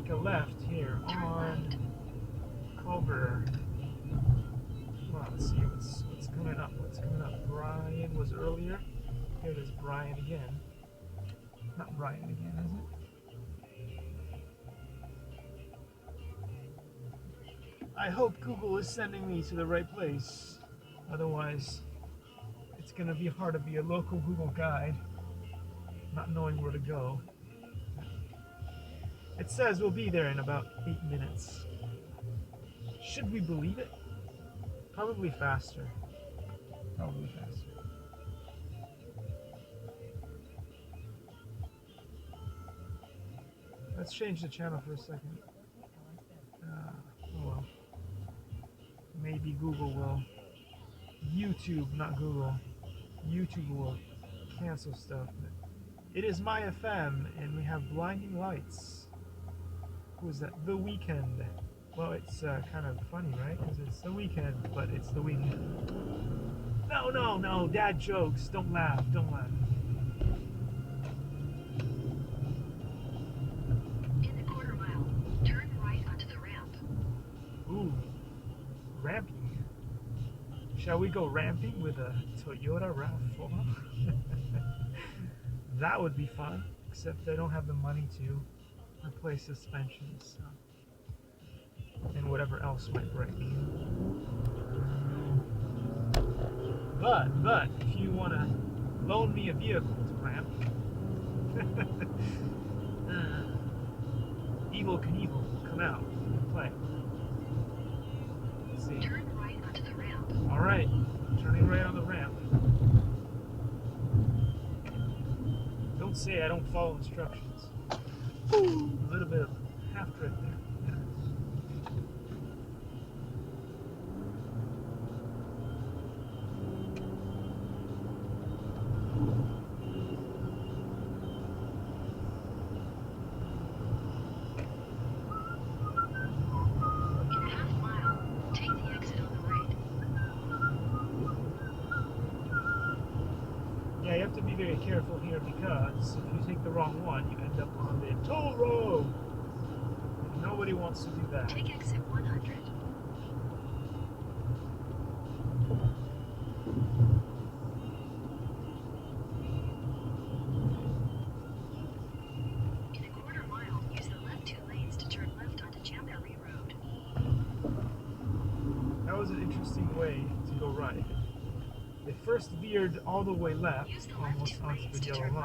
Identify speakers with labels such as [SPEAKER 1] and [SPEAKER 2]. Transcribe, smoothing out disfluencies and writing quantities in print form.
[SPEAKER 1] make a left here on Culver. Well, let's see what's coming up. What's coming up? Brian was earlier. Here it is, Brian again. Not Brian again, is it? I hope Google is sending me to the right place. Otherwise, it's going to be hard to be a local Google guide, not knowing where to go. It says we'll be there in about 8 minutes. Should we believe it? Probably faster. Probably faster. Let's change the channel for a second. Oh well. Maybe Google will. YouTube, not Google. YouTube will cancel stuff. It is my FM, and we have blinding lights. Who is that? The Weekend. Well, it's kind of funny, right? Because it's the weekend, but it's the weekend. No, dad jokes. Don't laugh, don't laugh.
[SPEAKER 2] In a quarter mile, turn right onto the ramp.
[SPEAKER 1] Ooh, ramping. Shall we go ramping with a Toyota RAV4? That would be fun, except I don't have the money to replace suspensions. So. And whatever else might break. But if you want to loan me a vehicle to ramp, Evel Knievel will come out and play. Let's see.
[SPEAKER 2] Turn right onto the ramp.
[SPEAKER 1] All right, turning right on the ramp. Don't say I don't follow instructions. Ooh, a little bit of half drift there. Yeah, you have to be very careful here because if you take the wrong one, you end up on the toll road. Nobody wants to do that.
[SPEAKER 2] Take exit 100. In a quarter mile, use the left 2 lanes to turn left onto Jamboree Road.
[SPEAKER 1] That was an interesting way to go right. They first veered all the way left, almost onto the yellow line.